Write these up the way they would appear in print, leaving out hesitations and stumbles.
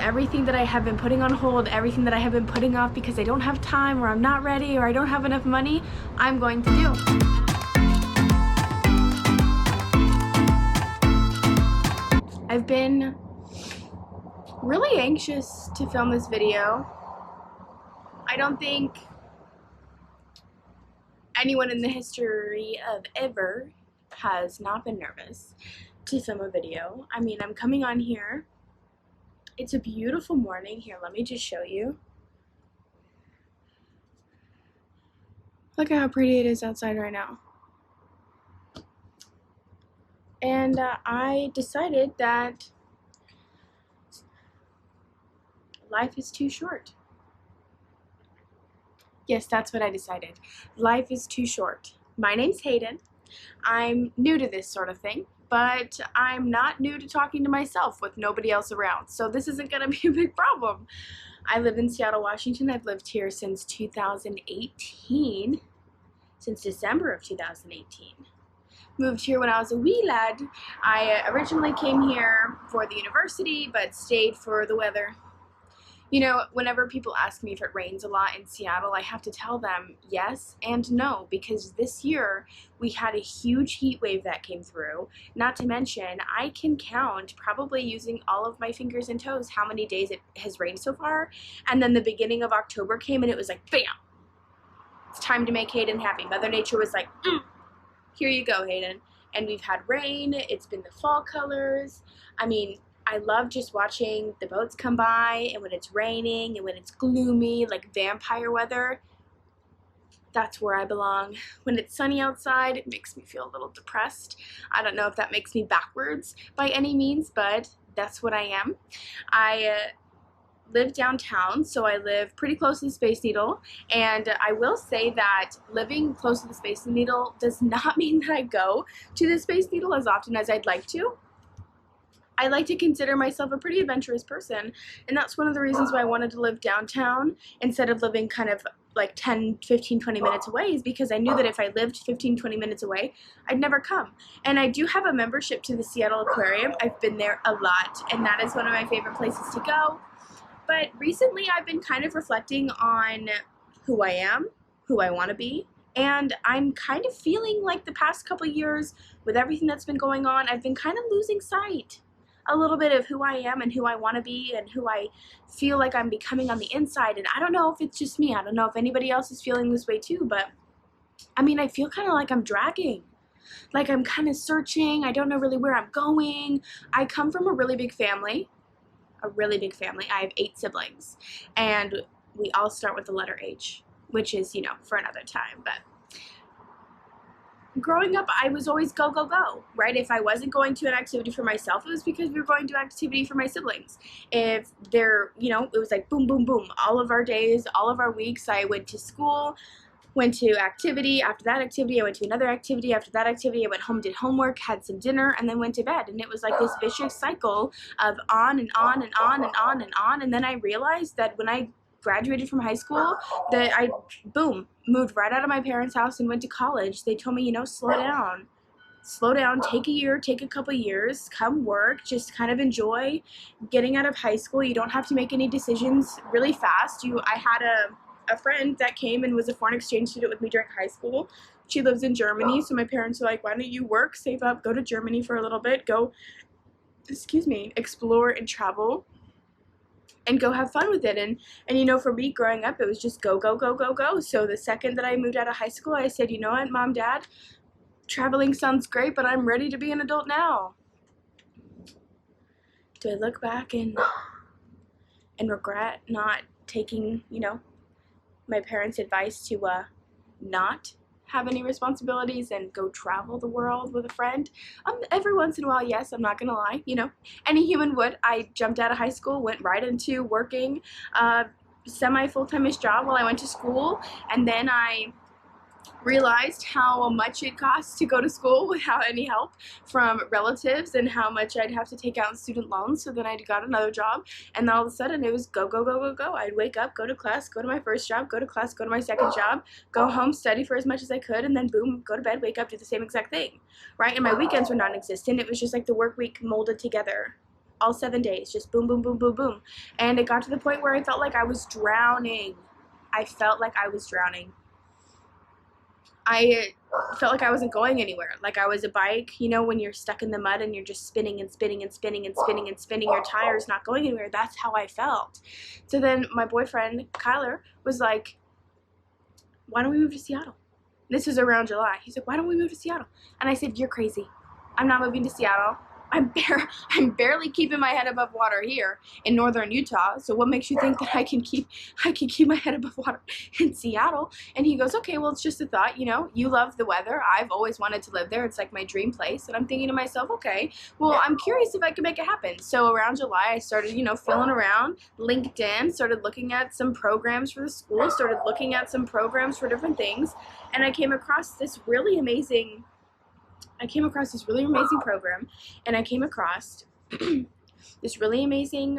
everything that I have been putting on hold, everything that I have been putting off because I don't have time or I'm not ready or I don't have enough money, I'm going to do. I've been really anxious to film this video. I don't think anyone in the history of ever has not been nervous to film a video. I mean, I'm coming on here. It's a beautiful morning. Here, let me just show you. Look at how pretty it is outside right now. And I decided that life is too short. Yes, that's what I decided. Life is too short. My name's Hayden. I'm new to this sort of thing, but I'm not new to talking to myself with nobody else around, so this isn't going to be a big problem. I live in Seattle, Washington. I've lived here since 2018, since December of 2018. Moved here when I was a wee lad. I originally came here for the university, but stayed for the weather. You know, whenever people ask me if it rains a lot in Seattle, I have to tell them yes and no, because this year we had a huge heat wave that came through. Not to mention, I can count, probably using all of my fingers and toes, how many days it has rained so far. And then the beginning of October came and it was like, bam! It's time to make Hayden happy. Mother Nature was like, here you go, Hayden. And we've had rain. It's been the fall colors. I mean, I love just watching the boats come by, and when it's raining and when it's gloomy, like vampire weather, that's where I belong. When it's sunny outside, it makes me feel a little depressed. I don't know if that makes me backwards by any means, but that's what I am. I live downtown, so I live pretty close to the Space Needle, and I will say that living close to the Space Needle does not mean that I go to the Space Needle as often as I'd like to. I like to consider myself a pretty adventurous person, and that's one of the reasons why I wanted to live downtown instead of living kind of like 10, 15, 20 minutes away, is because I knew that if I lived 15, 20 minutes away, I'd never come. And I do have a membership to the Seattle Aquarium. I've been there a lot, and that is one of my favorite places to go. But recently I've been kind of reflecting on who I am, who I want to be, and I'm kind of feeling like the past couple years, with everything that's been going on, I've been kind of losing sight a little bit of who I am and who I want to be and who I feel like I'm becoming on the inside. And I don't know if it's just me. I don't know if anybody else is feeling this way too, but I mean, I feel kind of like I'm dragging. Like I'm kind of searching. I don't know really where I'm going. I come from a really big family. I have 8 siblings, and we all start with the letter H, which is, you know, for another time. But growing up, I was always go, go, go, right? If I wasn't going to an activity for myself, it was because we were going to an activity for my siblings. If they're, you know, it was like boom, boom, boom. All of our days, all of our weeks, I went to school, went to activity. After that activity, I went to another activity. After that activity, I went home, did homework, had some dinner, and then went to bed. And it was like this vicious cycle of on and on and on and on and on. And then I realized that when I graduated from high school, that I, boom, moved right out of my parents' house and went to college. They told me, you know, slow down, take a year, take a couple years, come work, just kind of enjoy getting out of high school. You don't have to make any decisions really fast. I had a friend that came and was a foreign exchange student with me during high school. She lives in Germany, so my parents were like, why don't you work, save up, go to Germany for a little bit, go, explore and travel and go have fun with it. And you know, for me growing up, it was just go, go, go, go, go. So the second that I moved out of high school, I said, you know what, Mom, Dad, traveling sounds great, but I'm ready to be an adult now. Do I look back and regret not taking, you know, my parents' advice to not have any responsibilities and go travel the world with a friend? Every once in a while, yes, I'm not gonna lie, you know, any human would. I jumped out of high school, went right into working semi-full-time-ish job while I went to school, and then I realized how much it costs to go to school without any help from relatives and how much I'd have to take out in student loans. So then I got another job, and then all of a sudden it was go, go, go, go, go. I'd wake up, go to class, go to my first job, go to class, go to my second job, go home, study for as much as I could, and then boom, go to bed, wake up, do the same exact thing, right? And my weekends were non-existent. It was just like the work week molded together. all 7 days, just boom, boom, boom, boom, boom. And it got to the point where I felt like I was drowning. I felt like I was drowning. I felt like I wasn't going anywhere. Like I was a bike, you know, when you're stuck in the mud and you're just spinning and spinning and spinning and spinning and spinning, your tires not going anywhere. That's how I felt. So then my boyfriend, Kyler, was like, why don't we move to Seattle? This was around July. He's like, why don't we move to Seattle? And I said, you're crazy. I'm not moving to Seattle. I'm barely keeping my head above water here in northern Utah. So what makes you think that I can keep my head above water in Seattle? And he goes, okay, well, it's just a thought. You know, you love the weather. I've always wanted to live there. It's like my dream place. And I'm thinking to myself, okay, well, I'm curious if I can make it happen. So around July, I started, you know, feeling around LinkedIn, started looking at some programs for the school, started looking at some programs for different things. And I came across this really amazing program, and I came across this really amazing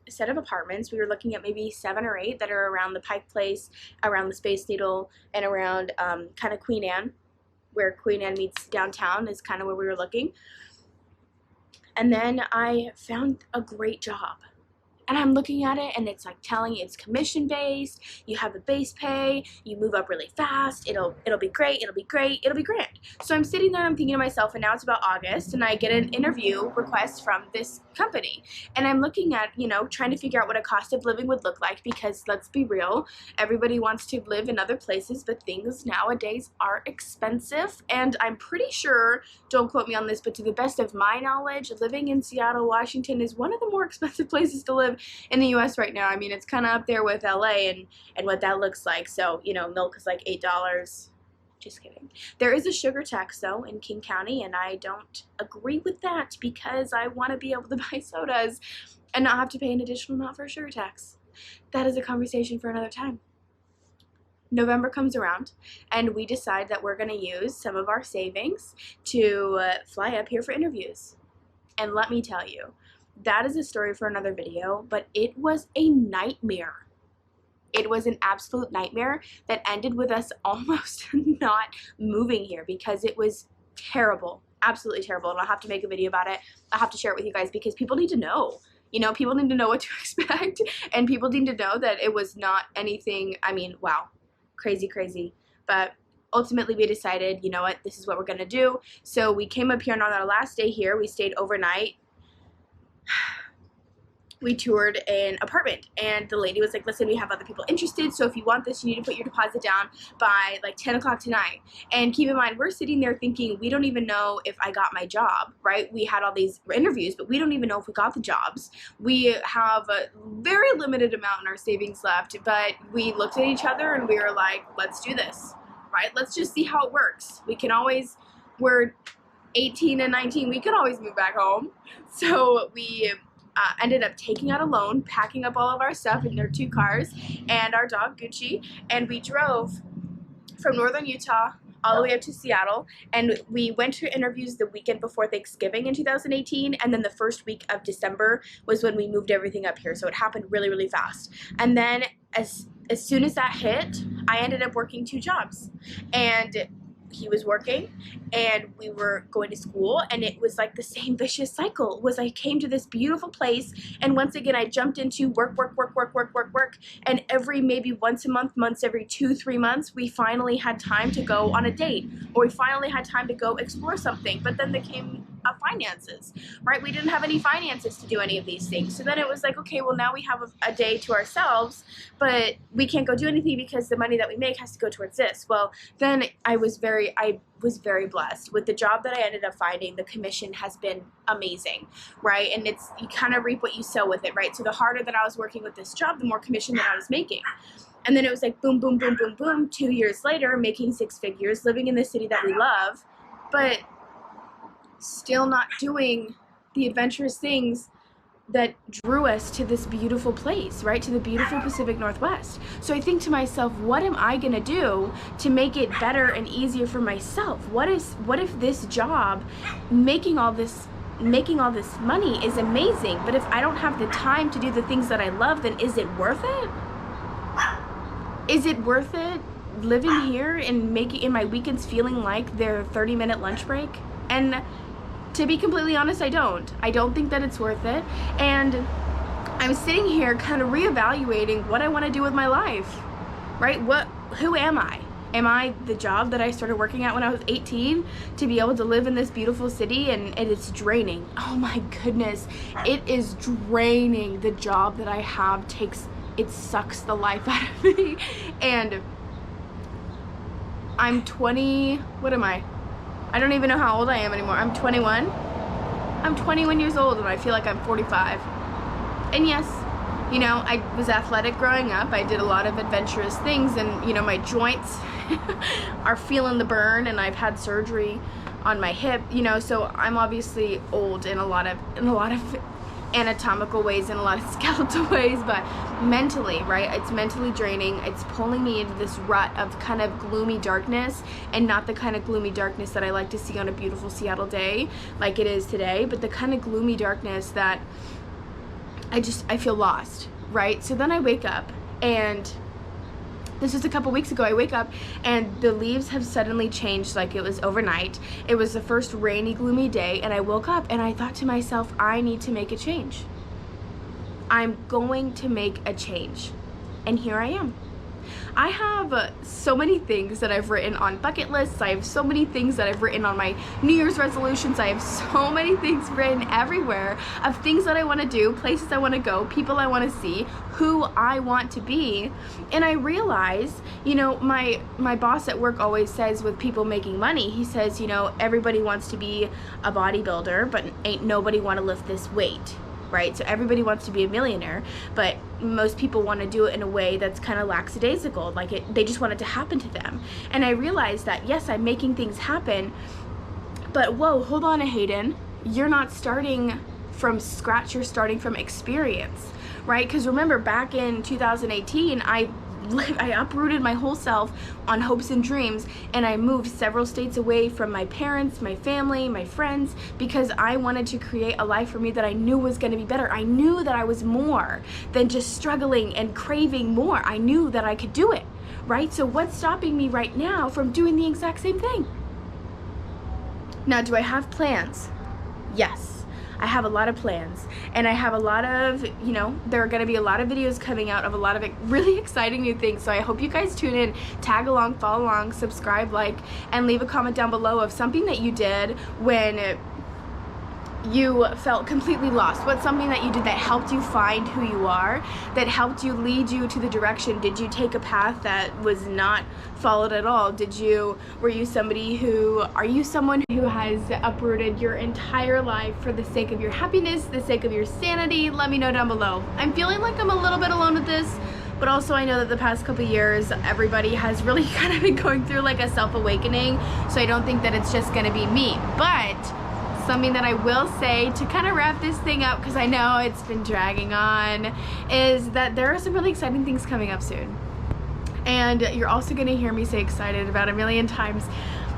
set of apartments. We were looking at maybe 7 or 8 that are around the Pike Place, around the Space Needle, and around kind of Queen Anne, where Queen Anne meets downtown is kind of where we were looking. And then I found a great job. And I'm looking at it, and it's like telling you it's commission based. You have the base pay. You move up really fast. It'll be great. It'll be great. It'll be grand. So I'm sitting there, and I'm thinking to myself, and now it's about August, and I get an interview request from this company, and I'm looking at, you know, trying to figure out what a cost of living would look like, because let's be real, everybody wants to live in other places, but things nowadays are expensive. And I'm pretty sure, don't quote me on this, but to the best of my knowledge, living in Seattle, Washington is one of the more expensive places to live in the US right now. I mean, it's kind of up there with LA and what that looks like. So, you know, milk is like $8. Just kidding. There is a sugar tax, though, in King County, and I don't agree with that because I want to be able to buy sodas and not have to pay an additional amount for a sugar tax. That is a conversation for another time. November comes around, and we decide that we're going to use some of our savings to fly up here for interviews. And let me tell you, that is a story for another video, but it was a nightmare. It was an absolute nightmare that ended with us almost not moving here because it was terrible, absolutely terrible. And I'll have to make a video about it. I'll have to share it with you guys because people need to know. You know, people need to know what to expect, and people need to know that it was not anything, I mean, wow, crazy, crazy. But ultimately we decided, you know what, this is what we're going to do. So we came up here, and on our last day here, we stayed overnight. We toured an apartment, and the lady was like, listen, we have other people interested, so if you want this, you need to put your deposit down by like 10 o'clock tonight. And keep in mind, we're sitting there thinking, we don't even know if I got my job, right? We had all these interviews, but we don't even know if we got the jobs. We have a very limited amount in our savings left, but we looked at each other and we were like, let's do this, right? Let's just see how it works. We can always, we're 18 and 19, we can always move back home. So we ended up taking out a loan, packing up all of our stuff in their 2 cars and our dog Gucci, and we drove from northern Utah all the way up to Seattle, and we went to interviews the weekend before Thanksgiving in 2018, and then the first week of December was when we moved everything up here, so it happened really, really fast. And then as soon as that hit, I ended up working 2 jobs, and he was working and we were going to school, and it was like the same vicious cycle. Was I came to this beautiful place, and once again I jumped into work, and every maybe once a month, every 2-3 months, we finally had time to go on a date, or we finally had time to go explore something. But then there came finances, right? We didn't have any finances to do any of these things. So then it was like, okay, well, now we have a day to ourselves, but we can't go do anything because the money that we make has to go towards this. Well, then I was very blessed with the job that I ended up finding. The commission has been amazing, right? And it's, you kind of reap what you sow with it, right? So the harder that I was working with this job, the more commission that I was making. And then it was like boom, boom, boom, boom, boom. 2 years later, making 6 figures, living in the city that we love, but still not doing the adventurous things that drew us to this beautiful place, right? To the beautiful Pacific Northwest. So I think to myself, what am I gonna do to make it better and easier for myself? What if this job, making all this money is amazing, but if I don't have the time to do the things that I love, then is it worth it? Is it worth it living here and making in my weekends feeling like their 30-minute lunch break? And To be completely honest, I don't. I don't think that it's worth it. And I'm sitting here kind of reevaluating what I want to do with my life, right? Who am I? Am I the job that I started working at when I was 18 to be able to live in this beautiful city? And it's draining. Oh my goodness. It is draining. The job that I have it sucks the life out of me. And I'm 20, what am I? I don't even know how old I am anymore. I'm 21. I'm 21 years old and I feel like I'm 45. And yes, you know, I was athletic growing up. I did a lot of adventurous things, and you know, my joints are feeling the burn, and I've had surgery on my hip, you know, so I'm obviously old in a lot of anatomical ways, in a lot of skeletal ways, but mentally, right? It's mentally draining. It's pulling me into this rut of kind of gloomy darkness, and not the kind of gloomy darkness that I like to see on a beautiful Seattle day like it is today, but the kind of gloomy darkness that I feel lost, right? So then I wake up, and this was a couple weeks ago. I wake up and the leaves have suddenly changed, like it was overnight. It was the first rainy, gloomy day, and I woke up and I thought to myself, I need to make a change. I'm going to make a change. And here I am. I have so many things that I've written on bucket lists. I have so many things that I've written on my New Year's resolutions. I have so many things written everywhere of things that I want to do, places I want to go, people I want to see, who I want to be. And I realize, you know, my boss at work always says with people making money, he says, you know, everybody wants to be a bodybuilder, but ain't nobody want to lift this weight. Right? So everybody wants to be a millionaire, but most people want to do it in a way that's kind of lackadaisical, like they just want it to happen to them. And I realized that, yes, I'm making things happen, but whoa, hold on, Hayden, you're not starting from scratch, you're starting from experience, right? Because remember, back in 2018, I uprooted my whole self on hopes and dreams, and I moved several states away from my parents, my family, my friends, because I wanted to create a life for me that I knew was going to be better. I knew that I was more than just struggling and craving more. I knew that I could do it, right? So what's stopping me right now from doing the exact same thing? Now, do I have plans? Yes. I have a lot of plans, and I have a lot of, you know, there are going to be a lot of videos coming out of a lot of really exciting new things. So I hope you guys tune in, tag along, follow along, subscribe, like, and leave a comment down below of something that you did when you felt completely lost. What's something that you did that helped you find who you are, that helped you lead you to the direction? Did you take a path that was not followed at all? Are you someone who has uprooted your entire life for the sake of your happiness, the sake of your sanity? Let me know down below. I'm feeling like I'm a little bit alone with this, but also I know that the past couple years everybody has really kind of been going through like a self-awakening, so I don't think that it's just gonna be me. But something that I will say to kind of wrap this thing up, because I know it's been dragging on, is that there are some really exciting things coming up soon. And you're also going to hear me say excited about a million times,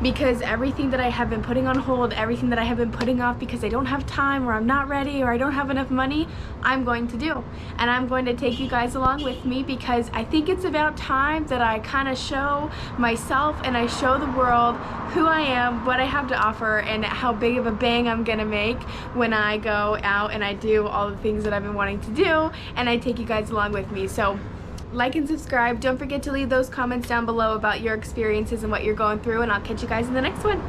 because everything that I have been putting on hold, everything that I have been putting off because I don't have time, or I'm not ready, or I don't have enough money, I'm going to do. And I'm going to take you guys along with me, because I think it's about time that I kind of show myself and I show the world who I am, what I have to offer, and how big of a bang I'm gonna make when I go out and I do all the things that I've been wanting to do, and I take you guys along with me. So like and subscribe. Don't forget to leave those comments down below about your experiences and what you're going through, and I'll catch you guys in the next one.